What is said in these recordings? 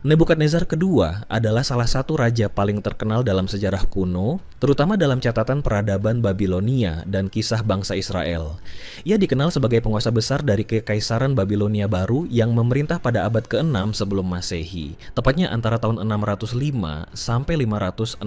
Nebukadnezar kedua adalah salah satu raja paling terkenal dalam sejarah kuno, terutama dalam catatan peradaban Babilonia dan kisah bangsa Israel. Ia dikenal sebagai penguasa besar dari Kekaisaran Babilonia Baru yang memerintah pada abad ke-6 sebelum Masehi, tepatnya antara tahun 605 sampai 562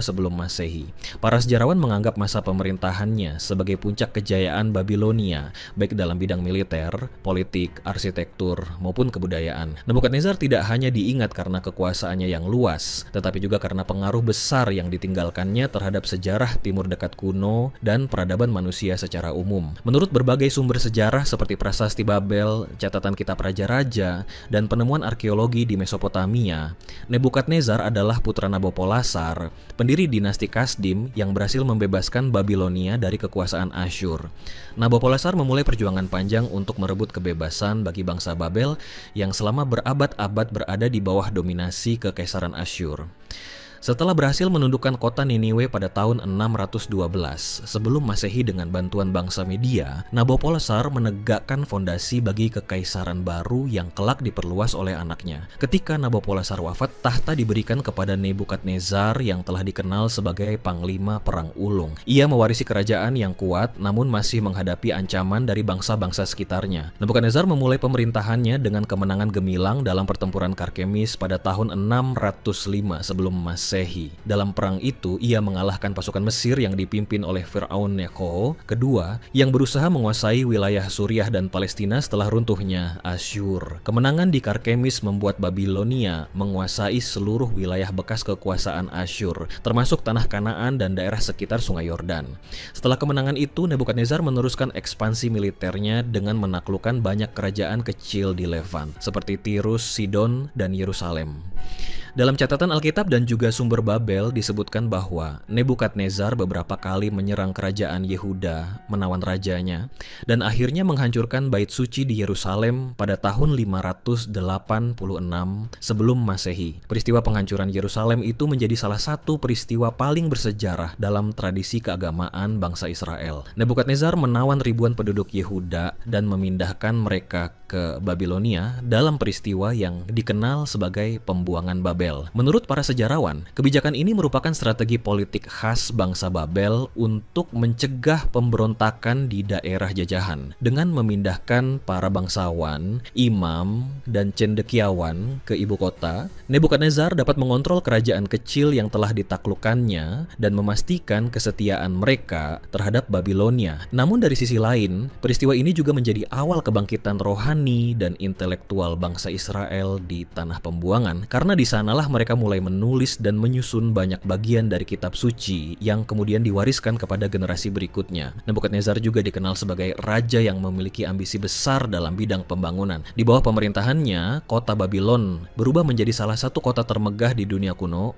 sebelum Masehi. Para sejarawan menganggap masa pemerintahannya sebagai puncak kejayaan Babilonia, baik dalam bidang militer, politik, arsitektur, maupun kebudayaan. Nebukadnezar tidak hanya diingat karena kekuasaannya yang luas, tetapi juga karena pengaruh besar yang ditinggalkannya terhadap sejarah Timur Dekat kuno dan peradaban manusia secara umum. Menurut berbagai sumber sejarah seperti Prasasti Babel, catatan kitab raja-raja, dan penemuan arkeologi di Mesopotamia, Nebukadnezar adalah putra Nabopolassar, pendiri dinasti Kasdim yang berhasil membebaskan Babilonia dari kekuasaan Asyur. Nabopolassar memulai perjuangan panjang untuk merebut kebebasan bagi bangsa Babel yang selama berabad-abad berada di bawah dominasi Kekaisaran Asyur. Setelah berhasil menundukkan kota Niniwe pada tahun 612 sebelum Masehi dengan bantuan bangsa Media, Nabopolassar menegakkan fondasi bagi kekaisaran baru yang kelak diperluas oleh anaknya. Ketika Nabopolassar wafat, tahta diberikan kepada Nebukadnezar yang telah dikenal sebagai panglima perang ulung. Ia mewarisi kerajaan yang kuat namun masih menghadapi ancaman dari bangsa-bangsa sekitarnya. Nebukadnezar memulai pemerintahannya dengan kemenangan gemilang dalam pertempuran Karkemis pada tahun 605 sebelum Masehi. Dalam perang itu, ia mengalahkan pasukan Mesir yang dipimpin oleh Firaun Neko kedua yang berusaha menguasai wilayah Suriah dan Palestina setelah runtuhnya Asyur. Kemenangan di Karkemis membuat Babilonia menguasai seluruh wilayah bekas kekuasaan Asyur, termasuk tanah Kanaan dan daerah sekitar Sungai Yordan. Setelah kemenangan itu, Nebukadnezar meneruskan ekspansi militernya dengan menaklukkan banyak kerajaan kecil di Levant, seperti Tirus, Sidon, dan Yerusalem. Dalam catatan Alkitab dan juga sumber Babel disebutkan bahwa Nebukadnezar beberapa kali menyerang kerajaan Yehuda, menawan rajanya, dan akhirnya menghancurkan bait suci di Yerusalem pada tahun 586 sebelum Masehi. Peristiwa penghancuran Yerusalem itu menjadi salah satu peristiwa paling bersejarah dalam tradisi keagamaan bangsa Israel. Nebukadnezar menawan ribuan penduduk Yehuda dan memindahkan mereka ke Babilonia dalam peristiwa yang dikenal sebagai pembuangan Babel. Menurut para sejarawan, kebijakan ini merupakan strategi politik khas bangsa Babel untuk mencegah pemberontakan di daerah jajahan. Dengan memindahkan para bangsawan, imam, dan cendekiawan ke ibu kota, Nebukadnezar dapat mengontrol kerajaan kecil yang telah ditaklukkannya dan memastikan kesetiaan mereka terhadap Babilonia. Namun dari sisi lain, peristiwa ini juga menjadi awal kebangkitan rohani dan intelektual bangsa Israel di tanah pembuangan, karena di sanalah mereka mulai menulis dan menyusun banyak bagian dari kitab suci yang kemudian diwariskan kepada generasi berikutnya. Nebukadnezar juga dikenal sebagai raja yang memiliki ambisi besar dalam bidang pembangunan. Di bawah pemerintahannya, kota Babylon berubah menjadi salah satu kota termegah di dunia kuno.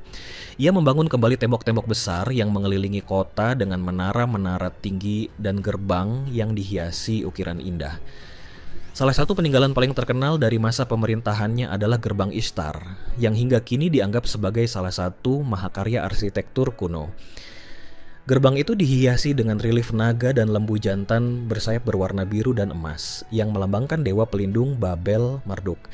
Ia membangun kembali tembok-tembok besar yang mengelilingi kota dengan menara-menara tinggi dan gerbang yang dihiasi ukiran indah. Salah satu peninggalan paling terkenal dari masa pemerintahannya adalah Gerbang Ishtar, yang hingga kini dianggap sebagai salah satu mahakarya arsitektur kuno. Gerbang itu dihiasi dengan relief naga dan lembu jantan bersayap berwarna biru dan emas, yang melambangkan dewa pelindung Babel Marduk.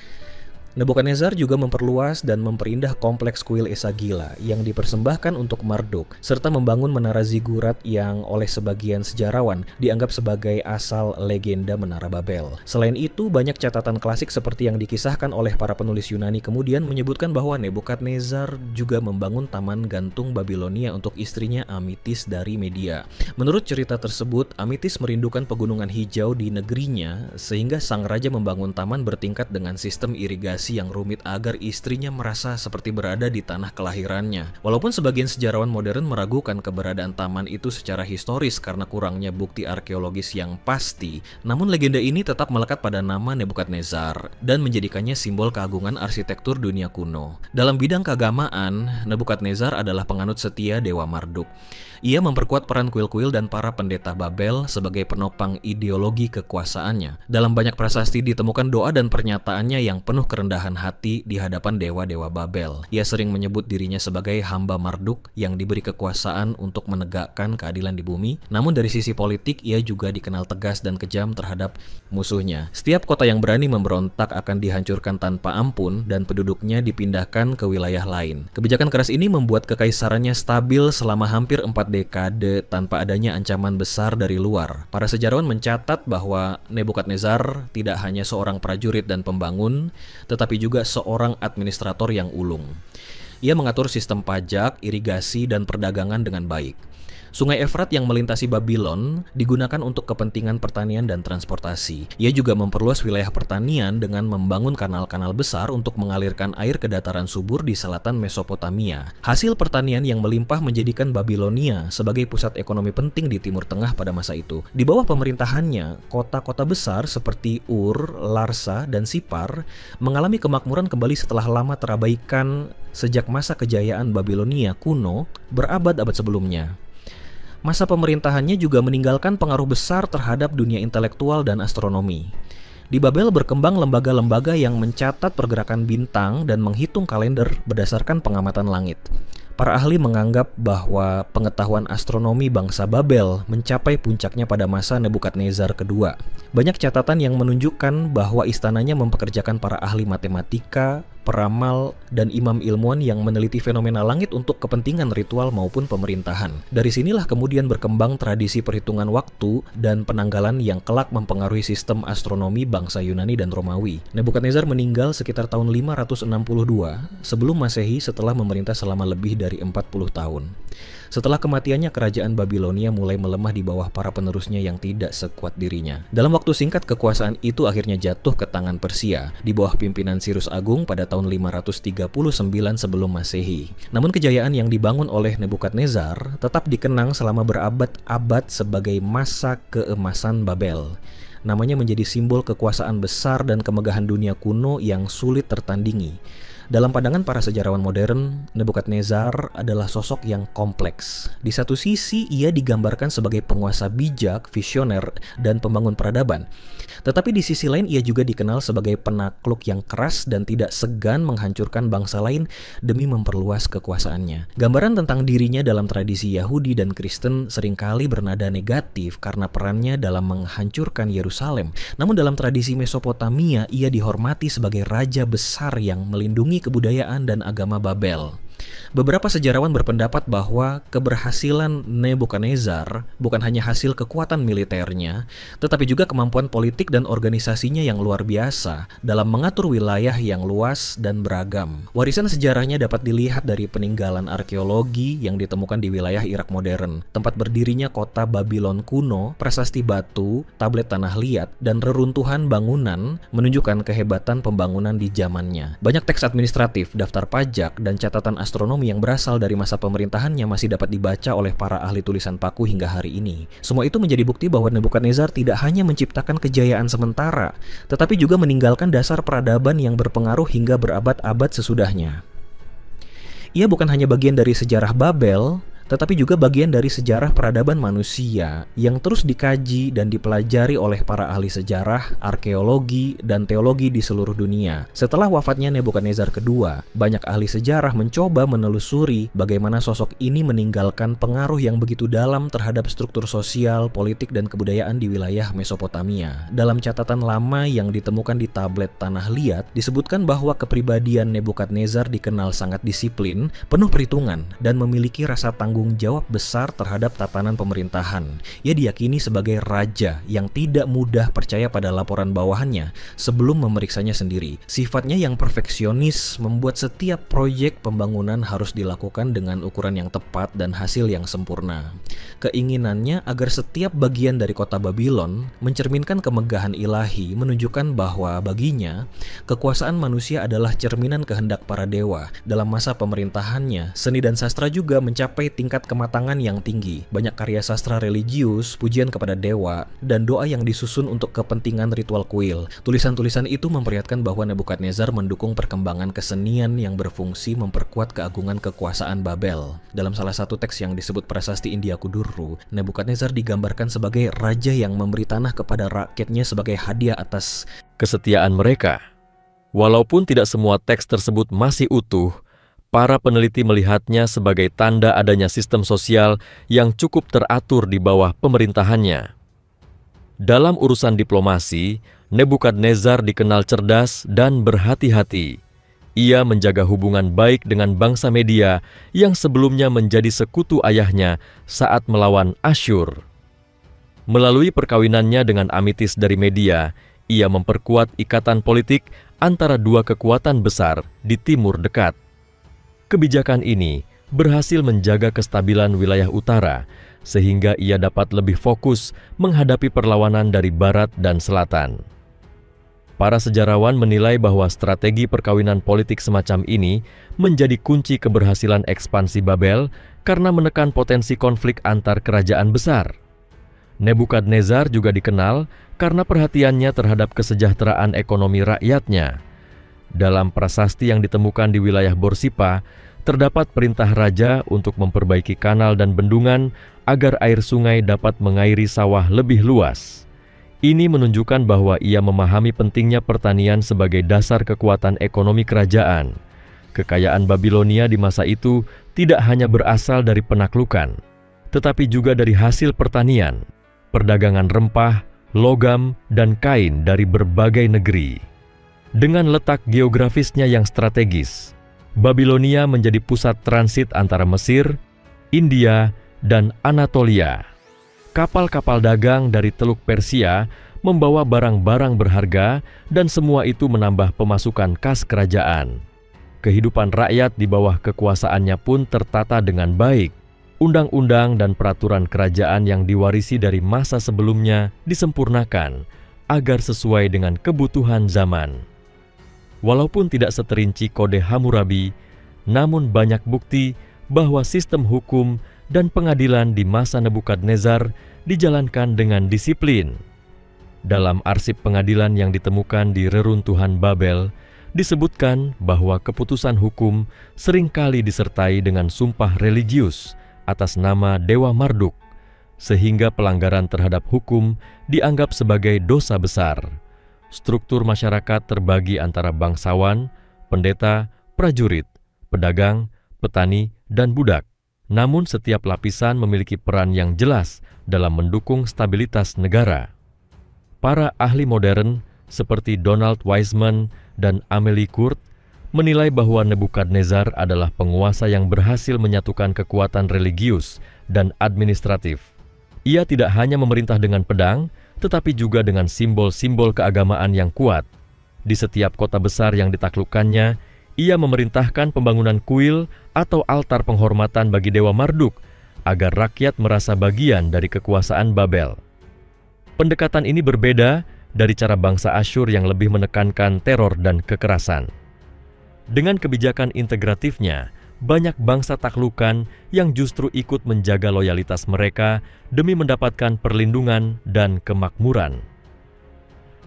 Nebukadnezar juga memperluas dan memperindah kompleks kuil Esagila yang dipersembahkan untuk Marduk, serta membangun menara zigurat yang oleh sebagian sejarawan dianggap sebagai asal legenda Menara Babel. Selain itu, banyak catatan klasik seperti yang dikisahkan oleh para penulis Yunani kemudian menyebutkan bahwa Nebukadnezar juga membangun taman gantung Babilonia untuk istrinya Amitis dari Media. Menurut cerita tersebut, Amitis merindukan pegunungan hijau di negerinya sehingga sang raja membangun taman bertingkat dengan sistem irigasi yang rumit agar istrinya merasa seperti berada di tanah kelahirannya. Walaupun sebagian sejarawan modern meragukan keberadaan taman itu secara historis karena kurangnya bukti arkeologis yang pasti, namun legenda ini tetap melekat pada nama Nebukadnezar dan menjadikannya simbol keagungan arsitektur dunia kuno. Dalam bidang keagamaan, Nebukadnezar adalah penganut setia Dewa Marduk. Ia memperkuat peran kuil-kuil dan para pendeta Babel sebagai penopang ideologi kekuasaannya. Dalam banyak prasasti ditemukan doa dan pernyataannya yang penuh kerendahan kerendahan hati di hadapan dewa-dewa Babel. Ia sering menyebut dirinya sebagai hamba Marduk yang diberi kekuasaan untuk menegakkan keadilan di bumi. Namun dari sisi politik, ia juga dikenal tegas dan kejam terhadap musuhnya. Setiap kota yang berani memberontak akan dihancurkan tanpa ampun dan penduduknya dipindahkan ke wilayah lain. Kebijakan keras ini membuat kekaisarannya stabil selama hampir 4 dekade tanpa adanya ancaman besar dari luar. Para sejarawan mencatat bahwa Nebukadnezar tidak hanya seorang prajurit dan pembangun, tetapi juga seorang administrator yang ulung. Ia mengatur sistem pajak, irigasi, dan perdagangan dengan baik. Sungai Efrat yang melintasi Babylon digunakan untuk kepentingan pertanian dan transportasi. Ia juga memperluas wilayah pertanian dengan membangun kanal-kanal besar untuk mengalirkan air ke dataran subur di selatan Mesopotamia. Hasil pertanian yang melimpah menjadikan Babilonia sebagai pusat ekonomi penting di Timur Tengah pada masa itu. Di bawah pemerintahannya, kota-kota besar seperti Ur, Larsa, dan Sipar mengalami kemakmuran kembali setelah lama terabaikan sejak masa kejayaan Babilonia kuno berabad-abad sebelumnya. Masa pemerintahannya juga meninggalkan pengaruh besar terhadap dunia intelektual dan astronomi. Di Babel berkembang lembaga-lembaga yang mencatat pergerakan bintang dan menghitung kalender berdasarkan pengamatan langit. Para ahli menganggap bahwa pengetahuan astronomi bangsa Babel mencapai puncaknya pada masa Nebukadnezar kedua. Banyak catatan yang menunjukkan bahwa istananya mempekerjakan para ahli matematika, peramal, dan imam ilmuwan yang meneliti fenomena langit untuk kepentingan ritual maupun pemerintahan. Dari sinilah kemudian berkembang tradisi perhitungan waktu dan penanggalan yang kelak mempengaruhi sistem astronomi bangsa Yunani dan Romawi. Nebukadnezar meninggal sekitar tahun 562 sebelum Masehi setelah memerintah selama lebih dari 40 tahun. Setelah kematiannya, kerajaan Babilonia mulai melemah di bawah para penerusnya yang tidak sekuat dirinya. Dalam waktu singkat, kekuasaan itu akhirnya jatuh ke tangan Persia di bawah pimpinan Cyrus Agung pada tahun 539 sebelum Masehi. Namun kejayaan yang dibangun oleh Nebukadnezar tetap dikenang selama berabad-abad sebagai masa keemasan Babel. Namanya menjadi simbol kekuasaan besar dan kemegahan dunia kuno yang sulit tertandingi. Dalam pandangan para sejarawan modern, Nebukadnezar adalah sosok yang kompleks. Di satu sisi, ia digambarkan sebagai penguasa bijak, visioner, dan pembangun peradaban. Tetapi di sisi lain, ia juga dikenal sebagai penakluk yang keras dan tidak segan menghancurkan bangsa lain demi memperluas kekuasaannya. Gambaran tentang dirinya dalam tradisi Yahudi dan Kristen seringkali bernada negatif karena perannya dalam menghancurkan Yerusalem. Namun dalam tradisi Mesopotamia, ia dihormati sebagai raja besar yang melindungi kebudayaan dan agama Babel. Beberapa sejarawan berpendapat bahwa keberhasilan Nebukadnezar bukan hanya hasil kekuatan militernya, tetapi juga kemampuan politik dan organisasinya yang luar biasa dalam mengatur wilayah yang luas dan beragam. Warisan sejarahnya dapat dilihat dari peninggalan arkeologi yang ditemukan di wilayah Irak modern, tempat berdirinya kota Babylon kuno, prasasti batu, tablet tanah liat, dan reruntuhan bangunan menunjukkan kehebatan pembangunan di zamannya. Banyak teks administratif, daftar pajak, dan catatan astronomi yang berasal dari masa pemerintahannya masih dapat dibaca oleh para ahli tulisan paku hingga hari ini. Semua itu menjadi bukti bahwa Nebukadnezar tidak hanya menciptakan kejayaan sementara, tetapi juga meninggalkan dasar peradaban yang berpengaruh hingga berabad-abad sesudahnya. Ia bukan hanya bagian dari sejarah Babel, tetapi juga bagian dari sejarah peradaban manusia yang terus dikaji dan dipelajari oleh para ahli sejarah, arkeologi, dan teologi di seluruh dunia. Setelah wafatnya Nebukadnezar kedua, banyak ahli sejarah mencoba menelusuri bagaimana sosok ini meninggalkan pengaruh yang begitu dalam terhadap struktur sosial, politik, dan kebudayaan di wilayah Mesopotamia. Dalam catatan lama yang ditemukan di tablet tanah liat, disebutkan bahwa kepribadian Nebukadnezar dikenal sangat disiplin, penuh perhitungan, dan memiliki rasa tanggung jawab besar terhadap tatanan pemerintahan. Ia diyakini sebagai raja yang tidak mudah percaya pada laporan bawahannya sebelum memeriksanya sendiri. Sifatnya yang perfeksionis membuat setiap proyek pembangunan harus dilakukan dengan ukuran yang tepat dan hasil yang sempurna. Keinginannya agar setiap bagian dari kota Babylon mencerminkan kemegahan ilahi menunjukkan bahwa baginya kekuasaan manusia adalah cerminan kehendak para dewa. Dalam masa pemerintahannya, seni dan sastra juga mencapai tingkat kematangan yang tinggi. Banyak karya sastra religius, pujian kepada dewa, dan doa yang disusun untuk kepentingan ritual kuil. Tulisan-tulisan itu memperlihatkan bahwa Nebukadnezar mendukung perkembangan kesenian yang berfungsi memperkuat keagungan kekuasaan Babel. Dalam salah satu teks yang disebut Prasasti India Kudurru, Nebukadnezar digambarkan sebagai raja yang memberi tanah kepada rakyatnya sebagai hadiah atas kesetiaan mereka. Walaupun tidak semua teks tersebut masih utuh, para peneliti melihatnya sebagai tanda adanya sistem sosial yang cukup teratur di bawah pemerintahannya. Dalam urusan diplomasi, Nebukadnezar dikenal cerdas dan berhati-hati. Ia menjaga hubungan baik dengan bangsa Media yang sebelumnya menjadi sekutu ayahnya saat melawan Asyur. Melalui perkawinannya dengan Amitis dari Media, ia memperkuat ikatan politik antara dua kekuatan besar di Timur Dekat. Kebijakan ini berhasil menjaga kestabilan wilayah utara, sehingga ia dapat lebih fokus menghadapi perlawanan dari barat dan selatan. Para sejarawan menilai bahwa strategi perkawinan politik semacam ini menjadi kunci keberhasilan ekspansi Babel karena menekan potensi konflik antar kerajaan besar. Nebukadnezar juga dikenal karena perhatiannya terhadap kesejahteraan ekonomi rakyatnya. Dalam prasasti yang ditemukan di wilayah Borsipa, terdapat perintah raja untuk memperbaiki kanal dan bendungan agar air sungai dapat mengairi sawah lebih luas. Ini menunjukkan bahwa ia memahami pentingnya pertanian sebagai dasar kekuatan ekonomi kerajaan. Kekayaan Babilonia di masa itu tidak hanya berasal dari penaklukan, tetapi juga dari hasil pertanian, perdagangan rempah, logam, dan kain dari berbagai negeri. Dengan letak geografisnya yang strategis, Babilonia menjadi pusat transit antara Mesir, India, dan Anatolia. Kapal-kapal dagang dari Teluk Persia membawa barang-barang berharga dan semua itu menambah pemasukan kas kerajaan. Kehidupan rakyat di bawah kekuasaannya pun tertata dengan baik. Undang-undang dan peraturan kerajaan yang diwarisi dari masa sebelumnya disempurnakan agar sesuai dengan kebutuhan zaman. Walaupun tidak seterinci kode Hammurabi, namun banyak bukti bahwa sistem hukum dan pengadilan di masa Nebukadnezar dijalankan dengan disiplin. Dalam arsip pengadilan yang ditemukan di reruntuhan Babel, disebutkan bahwa keputusan hukum seringkali disertai dengan sumpah religius atas nama Dewa Marduk, sehingga pelanggaran terhadap hukum dianggap sebagai dosa besar. Struktur masyarakat terbagi antara bangsawan, pendeta, prajurit, pedagang, petani, dan budak. Namun setiap lapisan memiliki peran yang jelas dalam mendukung stabilitas negara. Para ahli modern seperti Donald Wiseman dan Amelie Kurt menilai bahwa Nebukadnezar adalah penguasa yang berhasil menyatukan kekuatan religius dan administratif. Ia tidak hanya memerintah dengan pedang, tetapi juga dengan simbol-simbol keagamaan yang kuat. Di setiap kota besar yang ditaklukkannya, ia memerintahkan pembangunan kuil atau altar penghormatan bagi Dewa Marduk agar rakyat merasa bagian dari kekuasaan Babel. Pendekatan ini berbeda dari cara bangsa Asyur yang lebih menekankan teror dan kekerasan. Dengan kebijakan integratifnya, banyak bangsa taklukan yang justru ikut menjaga loyalitas mereka demi mendapatkan perlindungan dan kemakmuran.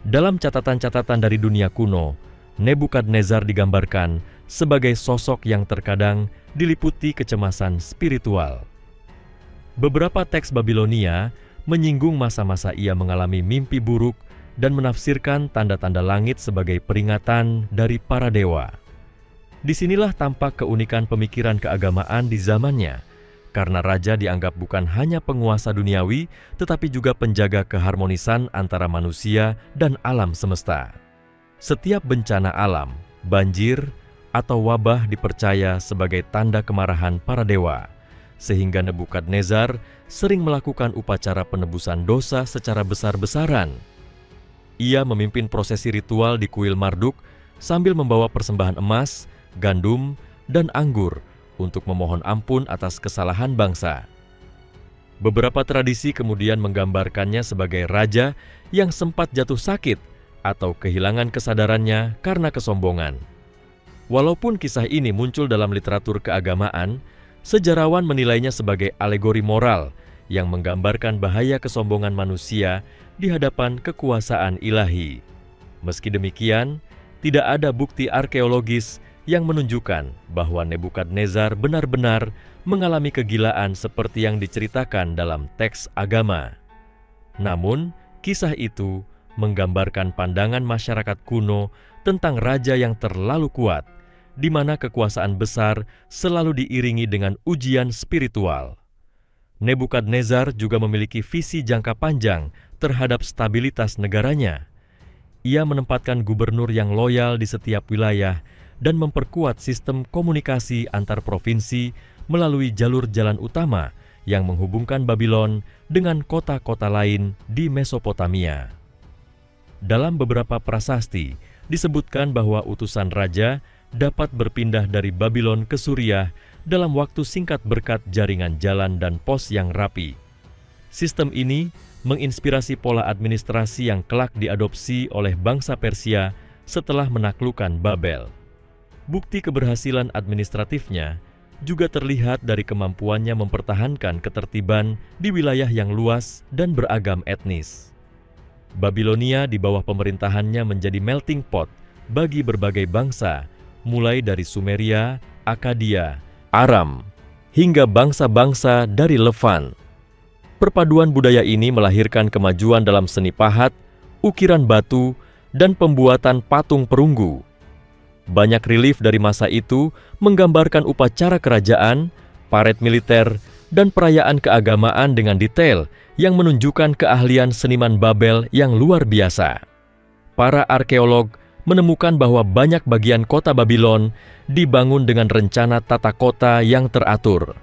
Dalam catatan-catatan dari dunia kuno, Nebukadnezar digambarkan sebagai sosok yang terkadang diliputi kecemasan spiritual. Beberapa teks Babilonia menyinggung masa-masa ia mengalami mimpi buruk dan menafsirkan tanda-tanda langit sebagai peringatan dari para dewa. Disinilah tampak keunikan pemikiran keagamaan di zamannya, karena raja dianggap bukan hanya penguasa duniawi, tetapi juga penjaga keharmonisan antara manusia dan alam semesta. Setiap bencana alam, banjir, atau wabah dipercaya sebagai tanda kemarahan para dewa, sehingga Nebukadnezar sering melakukan upacara penebusan dosa secara besar-besaran. Ia memimpin prosesi ritual di kuil Marduk sambil membawa persembahan emas, gandum, dan anggur untuk memohon ampun atas kesalahan bangsa. Beberapa tradisi kemudian menggambarkannya sebagai raja yang sempat jatuh sakit atau kehilangan kesadarannya karena kesombongan. Walaupun kisah ini muncul dalam literatur keagamaan, sejarawan menilainya sebagai alegori moral yang menggambarkan bahaya kesombongan manusia di hadapan kekuasaan ilahi. Meski demikian, tidak ada bukti arkeologis yang menunjukkan bahwa Nebukadnezar benar-benar mengalami kegilaan seperti yang diceritakan dalam teks agama. Namun, kisah itu menggambarkan pandangan masyarakat kuno tentang raja yang terlalu kuat, di mana kekuasaan besar selalu diiringi dengan ujian spiritual. Nebukadnezar juga memiliki visi jangka panjang terhadap stabilitas negaranya. Ia menempatkan gubernur yang loyal di setiap wilayah dan memperkuat sistem komunikasi antar provinsi melalui jalur jalan utama yang menghubungkan Babylon dengan kota-kota lain di Mesopotamia. Dalam beberapa prasasti, disebutkan bahwa utusan raja dapat berpindah dari Babylon ke Suriah dalam waktu singkat berkat jaringan jalan dan pos yang rapi. Sistem ini menginspirasi pola administrasi yang kelak diadopsi oleh bangsa Persia setelah menaklukkan Babel. Bukti keberhasilan administratifnya juga terlihat dari kemampuannya mempertahankan ketertiban di wilayah yang luas dan beragam etnis. Babilonia di bawah pemerintahannya menjadi melting pot bagi berbagai bangsa, mulai dari Sumeria, Akkadia, Aram, hingga bangsa-bangsa dari Levant. Perpaduan budaya ini melahirkan kemajuan dalam seni pahat, ukiran batu, dan pembuatan patung perunggu. Banyak relief dari masa itu menggambarkan upacara kerajaan, paret militer, dan perayaan keagamaan dengan detail yang menunjukkan keahlian seniman Babel yang luar biasa. Para arkeolog menemukan bahwa banyak bagian kota Babylon dibangun dengan rencana tata kota yang teratur.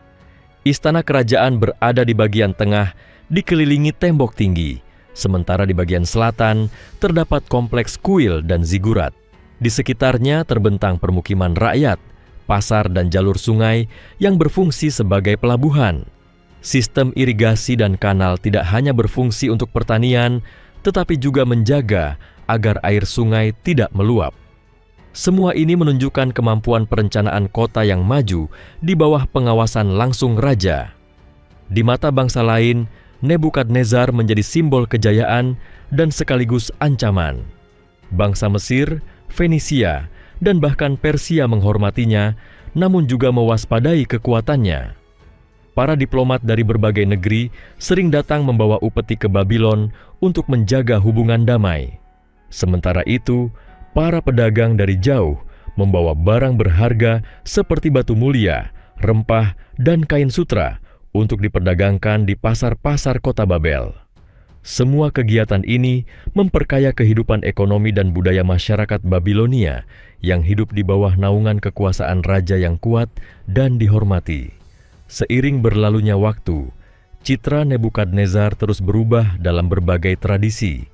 Istana kerajaan berada di bagian tengah, dikelilingi tembok tinggi, sementara di bagian selatan terdapat kompleks kuil dan zigurat. Di sekitarnya terbentang permukiman rakyat, pasar dan jalur sungai yang berfungsi sebagai pelabuhan. Sistem irigasi dan kanal tidak hanya berfungsi untuk pertanian, tetapi juga menjaga agar air sungai tidak meluap. Semua ini menunjukkan kemampuan perencanaan kota yang maju di bawah pengawasan langsung raja. Di mata bangsa lain, Nebukadnezar menjadi simbol kejayaan dan sekaligus ancaman. Bangsa Mesir, Fenisia, dan bahkan Persia menghormatinya, namun juga mewaspadai kekuatannya. Para diplomat dari berbagai negeri sering datang membawa upeti ke Babylon untuk menjaga hubungan damai. Sementara itu, para pedagang dari jauh membawa barang berharga seperti batu mulia, rempah, dan kain sutra untuk diperdagangkan di pasar-pasar kota Babel. Semua kegiatan ini memperkaya kehidupan ekonomi dan budaya masyarakat Babilonia yang hidup di bawah naungan kekuasaan raja yang kuat dan dihormati. Seiring berlalunya waktu, citra Nebukadnezar terus berubah dalam berbagai tradisi.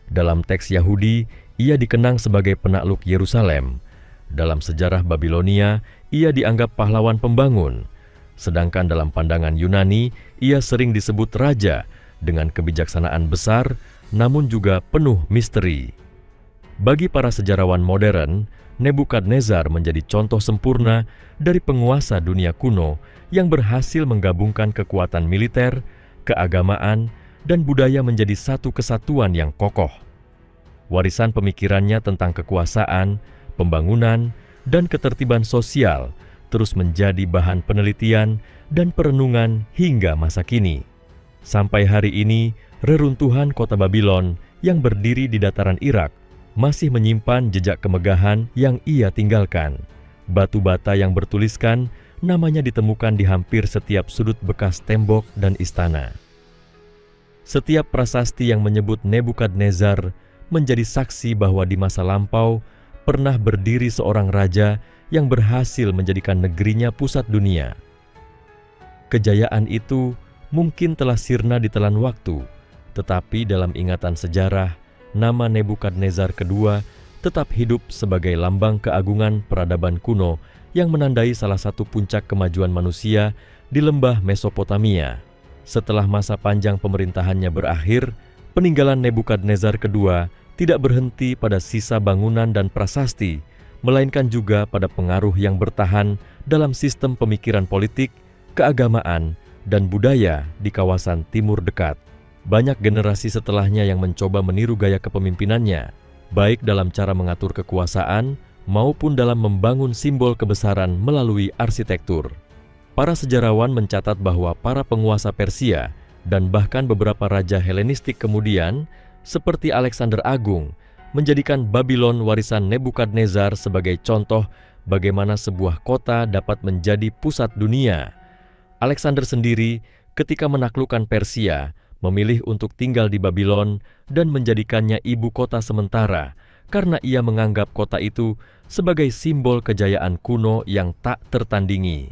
Dalam teks Yahudi, ia dikenang sebagai penakluk Yerusalem. Dalam sejarah Babilonia, ia dianggap pahlawan pembangun. Sedangkan dalam pandangan Yunani, ia sering disebut raja dengan kebijaksanaan besar, namun juga penuh misteri. Bagi para sejarawan modern, Nebukadnezar menjadi contoh sempurna dari penguasa dunia kuno yang berhasil menggabungkan kekuatan militer, keagamaan, dan budaya menjadi satu kesatuan yang kokoh. Warisan pemikirannya tentang kekuasaan, pembangunan, dan ketertiban sosial terus menjadi bahan penelitian dan perenungan hingga masa kini. Sampai hari ini, reruntuhan kota Babylon yang berdiri di dataran Irak masih menyimpan jejak kemegahan yang ia tinggalkan. Batu bata yang bertuliskan namanya ditemukan di hampir setiap sudut bekas tembok dan istana. Setiap prasasti yang menyebut Nebukadnezar menjadi saksi bahwa di masa lampau pernah berdiri seorang raja yang berhasil menjadikan negerinya pusat dunia. Kejayaan itu mungkin telah sirna ditelan waktu, tetapi dalam ingatan sejarah, nama Nebukadnezar kedua tetap hidup sebagai lambang keagungan peradaban kuno yang menandai salah satu puncak kemajuan manusia di lembah Mesopotamia. Setelah masa panjang pemerintahannya berakhir, peninggalan Nebukadnezar kedua tidak berhenti pada sisa bangunan dan prasasti, melainkan juga pada pengaruh yang bertahan dalam sistem pemikiran politik, keagamaan, dan budaya di kawasan Timur Dekat. Banyak generasi setelahnya yang mencoba meniru gaya kepemimpinannya, baik dalam cara mengatur kekuasaan maupun dalam membangun simbol kebesaran melalui arsitektur. Para sejarawan mencatat bahwa para penguasa Persia dan bahkan beberapa raja Helenistik kemudian, seperti Alexander Agung, menjadikan Babylon warisan Nebukadnezar sebagai contoh bagaimana sebuah kota dapat menjadi pusat dunia. Alexander sendiri ketika menaklukkan Persia, memilih untuk tinggal di Babylon dan menjadikannya ibu kota sementara karena ia menganggap kota itu sebagai simbol kejayaan kuno yang tak tertandingi.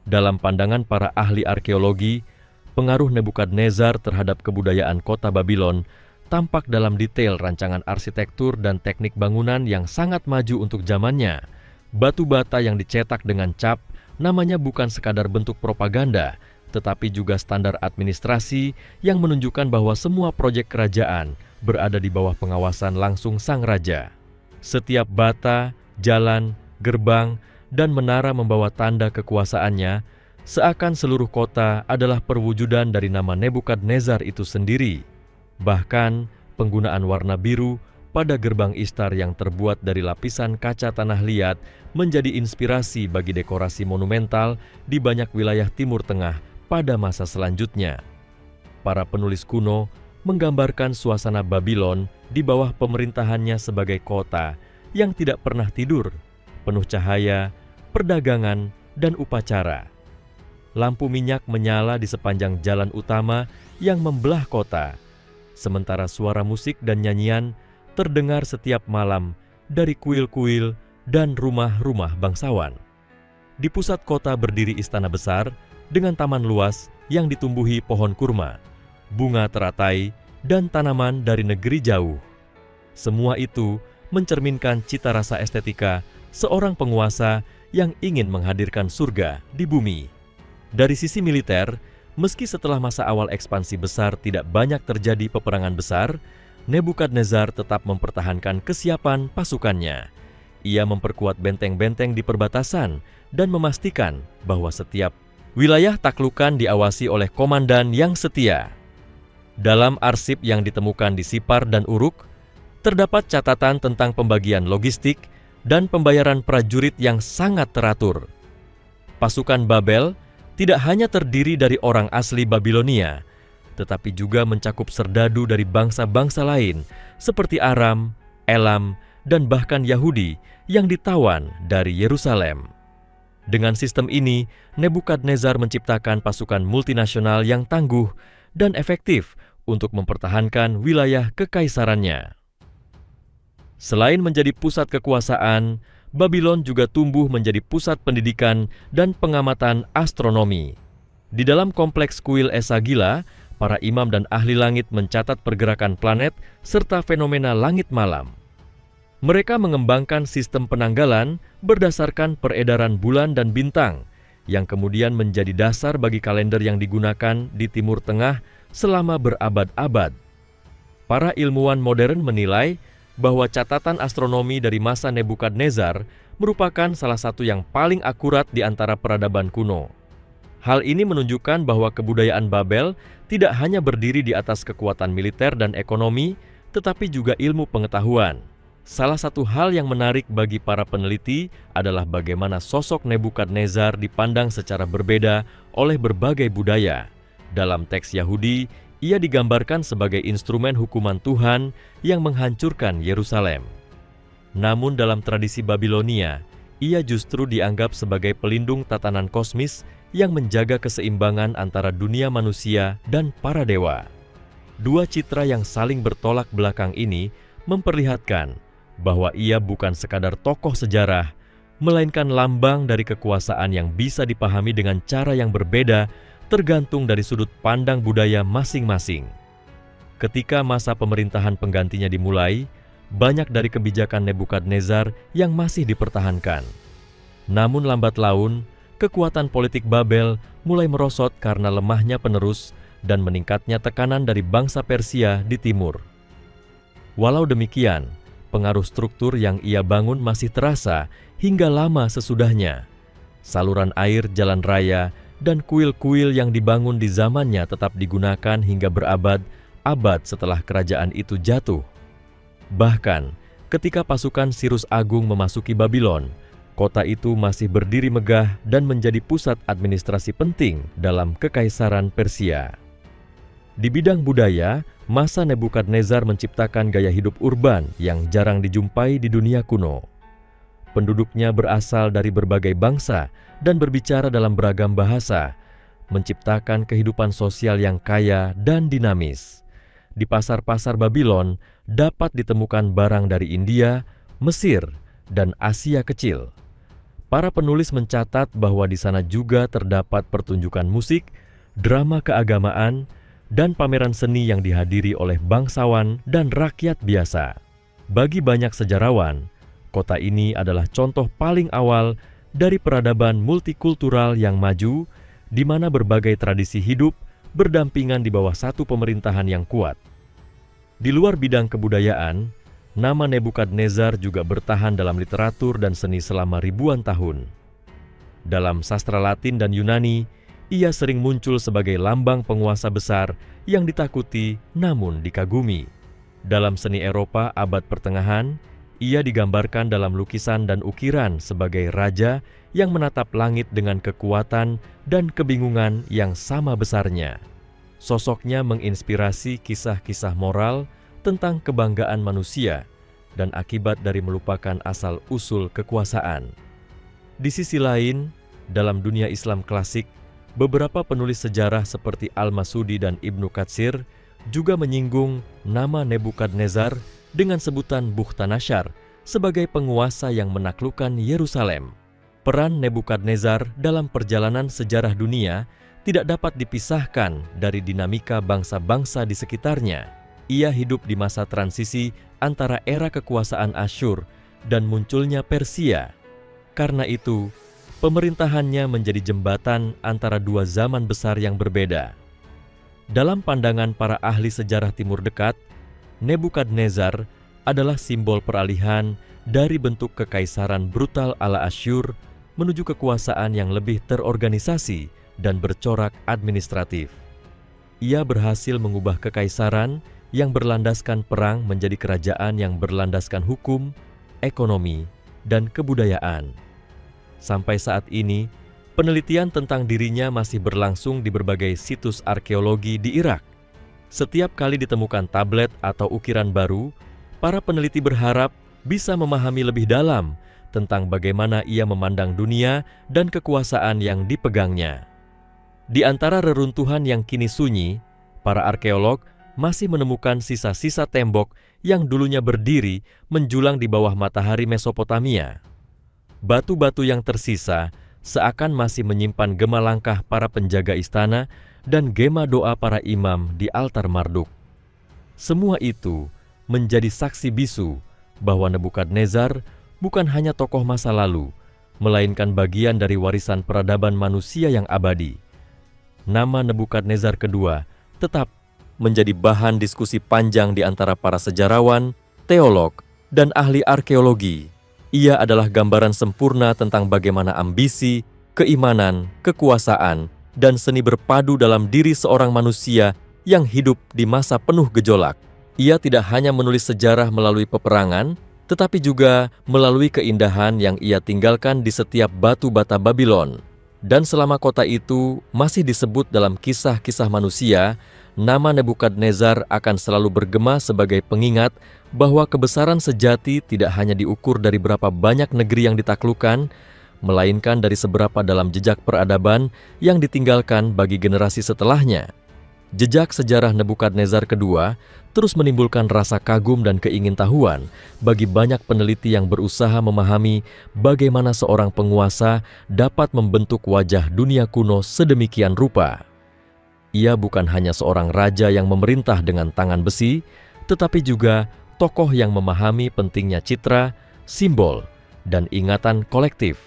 Dalam pandangan para ahli arkeologi, pengaruh Nebukadnezar terhadap kebudayaan kota Babylon tampak dalam detail rancangan arsitektur dan teknik bangunan yang sangat maju untuk zamannya. Batu bata yang dicetak dengan cap namanya bukan sekadar bentuk propaganda, tetapi juga standar administrasi yang menunjukkan bahwa semua proyek kerajaan berada di bawah pengawasan langsung sang raja. Setiap bata, jalan, gerbang, dan menara membawa tanda kekuasaannya, seakan seluruh kota adalah perwujudan dari nama Nebukadnezar itu sendiri. Bahkan, penggunaan warna biru pada gerbang Ishtar yang terbuat dari lapisan kaca tanah liat menjadi inspirasi bagi dekorasi monumental di banyak wilayah Timur Tengah pada masa selanjutnya. Para penulis kuno menggambarkan suasana Babylon di bawah pemerintahannya sebagai kota yang tidak pernah tidur, penuh cahaya, perdagangan, dan upacara. Lampu minyak menyala di sepanjang jalan utama yang membelah kota, sementara suara musik dan nyanyian terdengar setiap malam dari kuil-kuil dan rumah-rumah bangsawan. Di pusat kota berdiri istana besar dengan taman luas yang ditumbuhi pohon kurma, bunga teratai, dan tanaman dari negeri jauh. Semua itu mencerminkan cita rasa estetika seorang penguasa yang ingin menghadirkan surga di bumi. Dari sisi militer, meski setelah masa awal ekspansi besar tidak banyak terjadi peperangan besar, Nebukadnezar tetap mempertahankan kesiapan pasukannya. Ia memperkuat benteng-benteng di perbatasan dan memastikan bahwa setiap wilayah taklukan diawasi oleh komandan yang setia. Dalam arsip yang ditemukan di Sipar dan Uruk, terdapat catatan tentang pembagian logistik dan pembayaran prajurit yang sangat teratur. Pasukan Babel tidak hanya terdiri dari orang asli Babilonia, tetapi juga mencakup serdadu dari bangsa-bangsa lain seperti Aram, Elam, dan bahkan Yahudi yang ditawan dari Yerusalem. Dengan sistem ini, Nebukadnezar menciptakan pasukan multinasional yang tangguh dan efektif untuk mempertahankan wilayah kekaisarannya. Selain menjadi pusat kekuasaan, Babylon juga tumbuh menjadi pusat pendidikan dan pengamatan astronomi. Di dalam kompleks kuil Esagila, para imam dan ahli langit mencatat pergerakan planet serta fenomena langit malam. Mereka mengembangkan sistem penanggalan berdasarkan peredaran bulan dan bintang, yang kemudian menjadi dasar bagi kalender yang digunakan di Timur Tengah selama berabad-abad. Para ilmuwan modern menilai bahwa catatan astronomi dari masa Nebukadnezar merupakan salah satu yang paling akurat di antara peradaban kuno. Hal ini menunjukkan bahwa kebudayaan Babel tidak hanya berdiri di atas kekuatan militer dan ekonomi, tetapi juga ilmu pengetahuan. Salah satu hal yang menarik bagi para peneliti adalah bagaimana sosok Nebukadnezar dipandang secara berbeda oleh berbagai budaya. Dalam teks Yahudi, ia digambarkan sebagai instrumen hukuman Tuhan yang menghancurkan Yerusalem. Namun dalam tradisi Babilonia, ia justru dianggap sebagai pelindung tatanan kosmis yang menjaga keseimbangan antara dunia manusia dan para dewa. Dua citra yang saling bertolak belakang ini memperlihatkan bahwa ia bukan sekadar tokoh sejarah, melainkan lambang dari kekuasaan yang bisa dipahami dengan cara yang berbeda tergantung dari sudut pandang budaya masing-masing. Ketika masa pemerintahan penggantinya dimulai, banyak dari kebijakan Nebukadnezar yang masih dipertahankan. Namun lambat laun, kekuatan politik Babel mulai merosot karena lemahnya penerus dan meningkatnya tekanan dari bangsa Persia di timur. Walau demikian, pengaruh struktur yang ia bangun masih terasa hingga lama sesudahnya. Saluran air, jalan raya, dan kuil-kuil yang dibangun di zamannya tetap digunakan hingga berabad-abad setelah kerajaan itu jatuh. Bahkan, ketika pasukan Sirus Agung memasuki Babylon, kota itu masih berdiri megah dan menjadi pusat administrasi penting dalam Kekaisaran Persia. Di bidang budaya, masa Nebukadnezar menciptakan gaya hidup urban yang jarang dijumpai di dunia kuno. Penduduknya berasal dari berbagai bangsa dan berbicara dalam beragam bahasa, menciptakan kehidupan sosial yang kaya dan dinamis. Di pasar-pasar Babylon dapat ditemukan barang dari India, Mesir, dan Asia Kecil. Para penulis mencatat bahwa di sana juga terdapat pertunjukan musik, drama keagamaan, dan pameran seni yang dihadiri oleh bangsawan dan rakyat biasa. Bagi banyak sejarawan, kota ini adalah contoh paling awal dari peradaban multikultural yang maju, di mana berbagai tradisi hidup berdampingan di bawah satu pemerintahan yang kuat. Di luar bidang kebudayaan, nama Nebukadnezar juga bertahan dalam literatur dan seni selama ribuan tahun. Dalam sastra Latin dan Yunani, ia sering muncul sebagai lambang penguasa besar yang ditakuti namun dikagumi. Dalam seni Eropa abad pertengahan, ia digambarkan dalam lukisan dan ukiran sebagai raja yang menatap langit dengan kekuatan dan kebingungan yang sama besarnya. Sosoknya menginspirasi kisah-kisah moral tentang kebanggaan manusia dan akibat dari melupakan asal-usul kekuasaan. Di sisi lain, dalam dunia Islam klasik, beberapa penulis sejarah seperti Al-Masudi dan Ibnu Katsir juga menyinggung nama Nebukadnezar dengan sebutan Bukhtanashar sebagai penguasa yang menaklukkan Yerusalem. Peran Nebukadnezar dalam perjalanan sejarah dunia tidak dapat dipisahkan dari dinamika bangsa-bangsa di sekitarnya. Ia hidup di masa transisi antara era kekuasaan Asyur dan munculnya Persia. Karena itu, pemerintahannya menjadi jembatan antara dua zaman besar yang berbeda. Dalam pandangan para ahli sejarah Timur Dekat, Nebukadnezar adalah simbol peralihan dari bentuk kekaisaran brutal ala Asyur menuju kekuasaan yang lebih terorganisasi dan bercorak administratif. Ia berhasil mengubah kekaisaran yang berlandaskan perang menjadi kerajaan yang berlandaskan hukum, ekonomi, dan kebudayaan. Sampai saat ini, penelitian tentang dirinya masih berlangsung di berbagai situs arkeologi di Irak. Setiap kali ditemukan tablet atau ukiran baru, para peneliti berharap bisa memahami lebih dalam tentang bagaimana ia memandang dunia dan kekuasaan yang dipegangnya. Di antara reruntuhan yang kini sunyi, para arkeolog masih menemukan sisa-sisa tembok yang dulunya berdiri menjulang di bawah matahari Mesopotamia. Batu-batu yang tersisa seakan masih menyimpan gema langkah para penjaga istana dan gema doa para imam di altar Marduk. Semua itu menjadi saksi bisu bahwa Nebukadnezar bukan hanya tokoh masa lalu, melainkan bagian dari warisan peradaban manusia yang abadi. Nama Nebukadnezar kedua tetap menjadi bahan diskusi panjang di antara para sejarawan, teolog, dan ahli arkeologi. Ia adalah gambaran sempurna tentang bagaimana ambisi, keimanan, kekuasaan, dan seni berpadu dalam diri seorang manusia yang hidup di masa penuh gejolak. Ia tidak hanya menulis sejarah melalui peperangan, tetapi juga melalui keindahan yang ia tinggalkan di setiap batu bata Babylon. Dan selama kota itu masih disebut dalam kisah-kisah manusia, nama Nebukadnezar akan selalu bergema sebagai pengingat bahwa kebesaran sejati tidak hanya diukur dari berapa banyak negeri yang ditaklukkan, melainkan dari seberapa dalam jejak peradaban yang ditinggalkan bagi generasi setelahnya. Jejak sejarah Nebukadnezar kedua terus menimbulkan rasa kagum dan keingintahuan bagi banyak peneliti yang berusaha memahami bagaimana seorang penguasa dapat membentuk wajah dunia kuno sedemikian rupa. Ia bukan hanya seorang raja yang memerintah dengan tangan besi, tetapi juga tokoh yang memahami pentingnya citra, simbol, dan ingatan kolektif.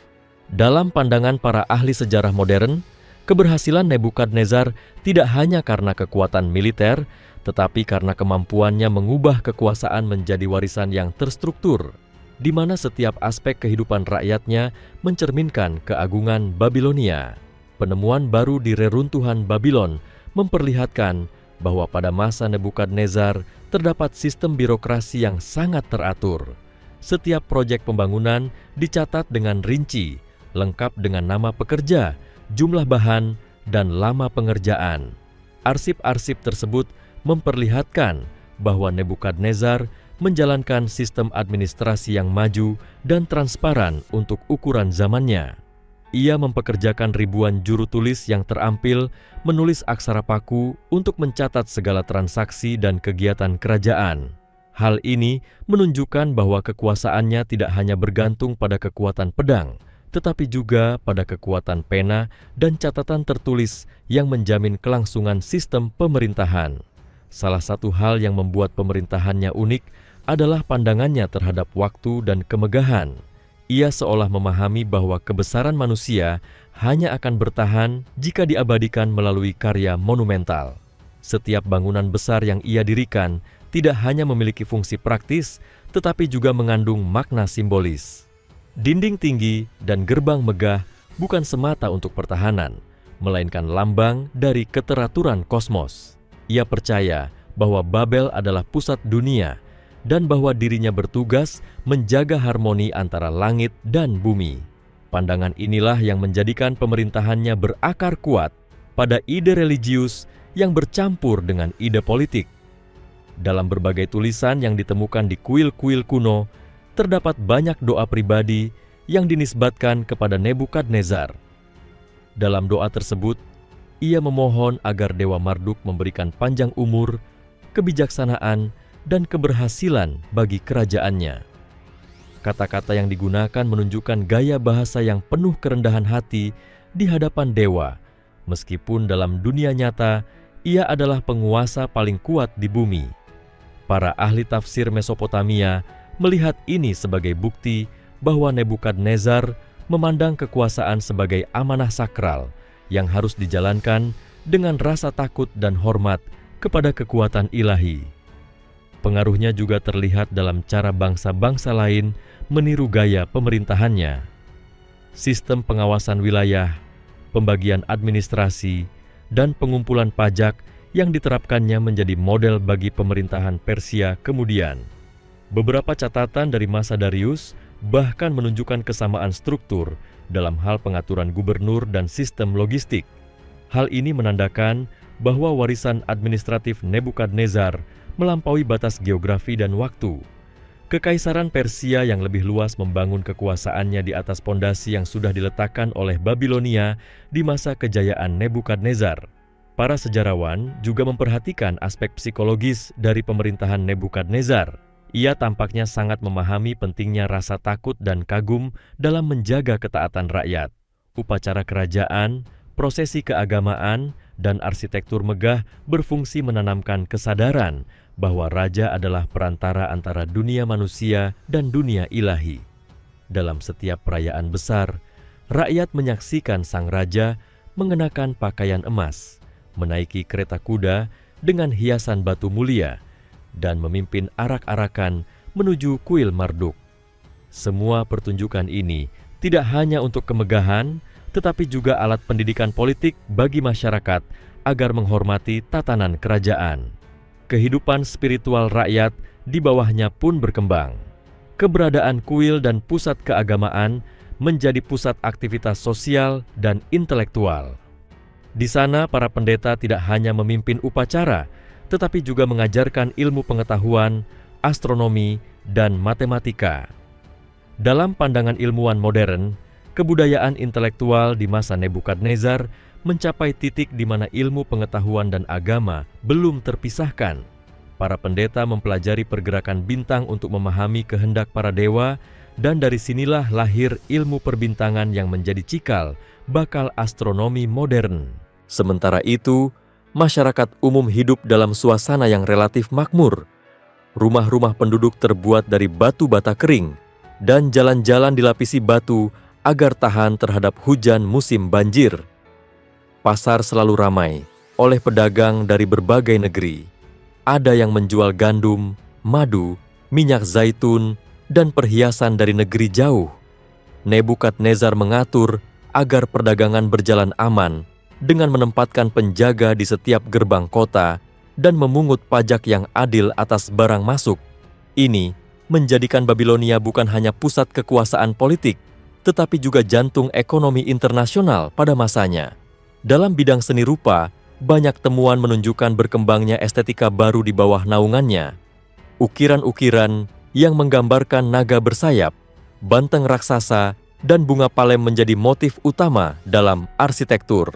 Dalam pandangan para ahli sejarah modern, keberhasilan Nebukadnezar tidak hanya karena kekuatan militer, tetapi karena kemampuannya mengubah kekuasaan menjadi warisan yang terstruktur, di mana setiap aspek kehidupan rakyatnya mencerminkan keagungan Babilonia. Penemuan baru di reruntuhan Babylon memperlihatkan bahwa pada masa Nebukadnezar terdapat sistem birokrasi yang sangat teratur. Setiap proyek pembangunan dicatat dengan rinci, lengkap dengan nama pekerja, jumlah bahan, dan lama pengerjaan. Arsip-arsip tersebut memperlihatkan bahwa Nebukadnezar menjalankan sistem administrasi yang maju dan transparan untuk ukuran zamannya. Ia mempekerjakan ribuan juru tulis yang terampil menulis aksara paku untuk mencatat segala transaksi dan kegiatan kerajaan. Hal ini menunjukkan bahwa kekuasaannya tidak hanya bergantung pada kekuatan pedang, tetapi juga pada kekuatan pena dan catatan tertulis yang menjamin kelangsungan sistem pemerintahan. Salah satu hal yang membuat pemerintahannya unik adalah pandangannya terhadap waktu dan kemegahan. Ia seolah memahami bahwa kebesaran manusia hanya akan bertahan jika diabadikan melalui karya monumental. Setiap bangunan besar yang ia dirikan tidak hanya memiliki fungsi praktis, tetapi juga mengandung makna simbolis. Dinding tinggi dan gerbang megah bukan semata untuk pertahanan, melainkan lambang dari keteraturan kosmos. Ia percaya bahwa Babel adalah pusat dunia dan bahwa dirinya bertugas menjaga harmoni antara langit dan bumi. Pandangan inilah yang menjadikan pemerintahannya berakar kuat pada ide religius yang bercampur dengan ide politik. Dalam berbagai tulisan yang ditemukan di kuil-kuil kuno, terdapat banyak doa pribadi yang dinisbatkan kepada Nebukadnezar. Dalam doa tersebut, ia memohon agar Dewa Marduk memberikan panjang umur, kebijaksanaan, dan keberhasilan bagi kerajaannya. Kata-kata yang digunakan menunjukkan gaya bahasa yang penuh kerendahan hati di hadapan dewa, meskipun dalam dunia nyata ia adalah penguasa paling kuat di bumi. Para ahli tafsir Mesopotamia melihat ini sebagai bukti bahwa Nebukadnezar memandang kekuasaan sebagai amanah sakral yang harus dijalankan dengan rasa takut dan hormat kepada kekuatan ilahi. Pengaruhnya juga terlihat dalam cara bangsa-bangsa lain meniru gaya pemerintahannya. Sistem pengawasan wilayah, pembagian administrasi, dan pengumpulan pajak yang diterapkannya menjadi model bagi pemerintahan Persia kemudian. Beberapa catatan dari masa Darius bahkan menunjukkan kesamaan struktur dalam hal pengaturan gubernur dan sistem logistik. Hal ini menandakan bahwa warisan administratif Nebukadnezar melampaui batas geografi dan waktu. Kekaisaran Persia yang lebih luas membangun kekuasaannya di atas pondasi yang sudah diletakkan oleh Babilonia di masa kejayaan Nebukadnezar. Para sejarawan juga memperhatikan aspek psikologis dari pemerintahan Nebukadnezar. Ia tampaknya sangat memahami pentingnya rasa takut dan kagum dalam menjaga ketaatan rakyat. Upacara kerajaan, prosesi keagamaan, dan arsitektur megah berfungsi menanamkan kesadaran bahwa raja adalah perantara antara dunia manusia dan dunia ilahi. Dalam setiap perayaan besar, rakyat menyaksikan sang raja mengenakan pakaian emas, menaiki kereta kuda dengan hiasan batu mulia, dan memimpin arak-arakan menuju kuil Marduk. Semua pertunjukan ini tidak hanya untuk kemegahan, tetapi juga alat pendidikan politik bagi masyarakat agar menghormati tatanan kerajaan. Kehidupan spiritual rakyat di bawahnya pun berkembang. Keberadaan kuil dan pusat keagamaan menjadi pusat aktivitas sosial dan intelektual. Di sana para pendeta tidak hanya memimpin upacara, tetapi juga mengajarkan ilmu pengetahuan, astronomi, dan matematika. Dalam pandangan ilmuwan modern, kebudayaan intelektual di masa Nebukadnezar mencapai titik di mana ilmu pengetahuan dan agama belum terpisahkan. Para pendeta mempelajari pergerakan bintang untuk memahami kehendak para dewa, dan dari sinilah lahir ilmu perbintangan yang menjadi cikal bakal astronomi modern. Sementara itu, masyarakat umum hidup dalam suasana yang relatif makmur. Rumah-rumah penduduk terbuat dari batu bata kering, dan jalan-jalan dilapisi batu agar tahan terhadap hujan musim banjir. Pasar selalu ramai oleh pedagang dari berbagai negeri. Ada yang menjual gandum, madu, minyak zaitun, dan perhiasan dari negeri jauh. Nebukadnezar mengatur agar perdagangan berjalan aman dengan menempatkan penjaga di setiap gerbang kota dan memungut pajak yang adil atas barang masuk. Ini menjadikan Babilonia bukan hanya pusat kekuasaan politik, tetapi juga jantung ekonomi internasional pada masanya. Dalam bidang seni rupa, banyak temuan menunjukkan berkembangnya estetika baru di bawah naungannya. Ukiran-ukiran yang menggambarkan naga bersayap, banteng raksasa, dan bunga palem menjadi motif utama dalam arsitektur.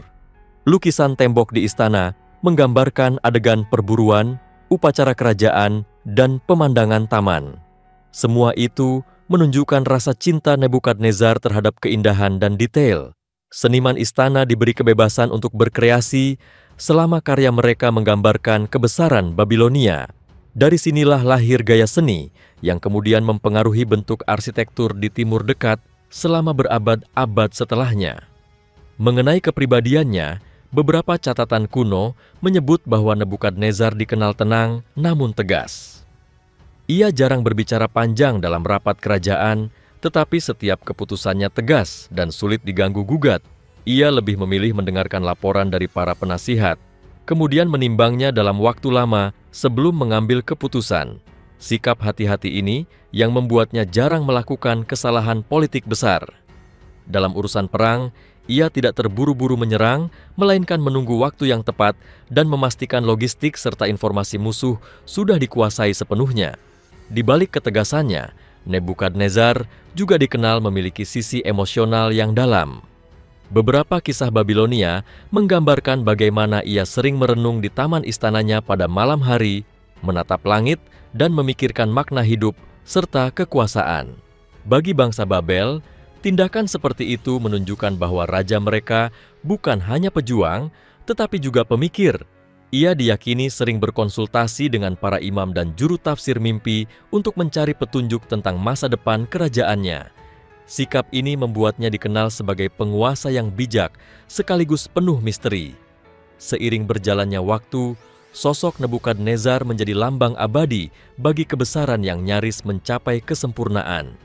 Lukisan tembok di istana menggambarkan adegan perburuan, upacara kerajaan, dan pemandangan taman. Semua itu menunjukkan rasa cinta Nebukadnezar terhadap keindahan dan detail. Seniman istana diberi kebebasan untuk berkreasi selama karya mereka menggambarkan kebesaran Babilonia. Dari sinilah lahir gaya seni yang kemudian mempengaruhi bentuk arsitektur di Timur Dekat selama berabad-abad setelahnya. Mengenai kepribadiannya, beberapa catatan kuno menyebut bahwa Nebukadnezar dikenal tenang namun tegas. Ia jarang berbicara panjang dalam rapat kerajaan, tetapi setiap keputusannya tegas dan sulit diganggu-gugat. Ia lebih memilih mendengarkan laporan dari para penasihat, kemudian menimbangnya dalam waktu lama sebelum mengambil keputusan. Sikap hati-hati ini yang membuatnya jarang melakukan kesalahan politik besar. Dalam urusan perang, ia tidak terburu-buru menyerang, melainkan menunggu waktu yang tepat dan memastikan logistik serta informasi musuh sudah dikuasai sepenuhnya. Di balik ketegasannya, Nebukadnezar juga dikenal memiliki sisi emosional yang dalam. Beberapa kisah Babilonia menggambarkan bagaimana ia sering merenung di taman istananya pada malam hari, menatap langit, dan memikirkan makna hidup serta kekuasaan. Bagi bangsa Babel, tindakan seperti itu menunjukkan bahwa raja mereka bukan hanya pejuang, tetapi juga pemikir. Ia diyakini sering berkonsultasi dengan para imam dan juru tafsir mimpi untuk mencari petunjuk tentang masa depan kerajaannya. Sikap ini membuatnya dikenal sebagai penguasa yang bijak sekaligus penuh misteri. Seiring berjalannya waktu, sosok Nebukadnezar menjadi lambang abadi bagi kebesaran yang nyaris mencapai kesempurnaan.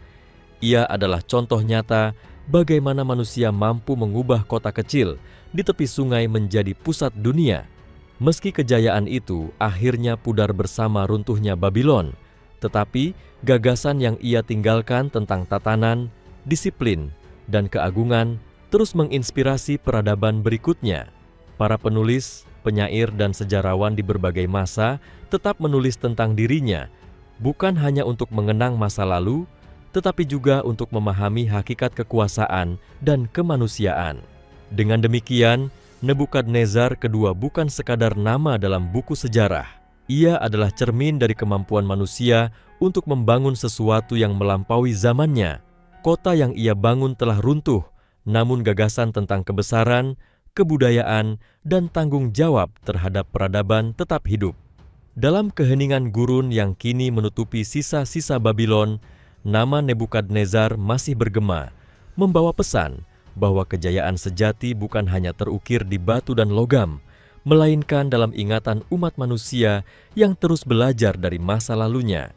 Ia adalah contoh nyata bagaimana manusia mampu mengubah kota kecil di tepi sungai menjadi pusat dunia. Meski kejayaan itu akhirnya pudar bersama runtuhnya Babylon, tetapi gagasan yang ia tinggalkan tentang tatanan, disiplin, dan keagungan terus menginspirasi peradaban berikutnya. Para penulis, penyair, dan sejarawan di berbagai masa tetap menulis tentang dirinya, bukan hanya untuk mengenang masa lalu, tetapi juga untuk memahami hakikat kekuasaan dan kemanusiaan. Dengan demikian, Nebukadnezar kedua bukan sekadar nama dalam buku sejarah. Ia adalah cermin dari kemampuan manusia untuk membangun sesuatu yang melampaui zamannya. Kota yang ia bangun telah runtuh, namun gagasan tentang kebesaran, kebudayaan, dan tanggung jawab terhadap peradaban tetap hidup. Dalam keheningan gurun yang kini menutupi sisa-sisa Babylon, nama Nebukadnezar masih bergema, membawa pesan bahwa kejayaan sejati bukan hanya terukir di batu dan logam, melainkan dalam ingatan umat manusia yang terus belajar dari masa lalunya.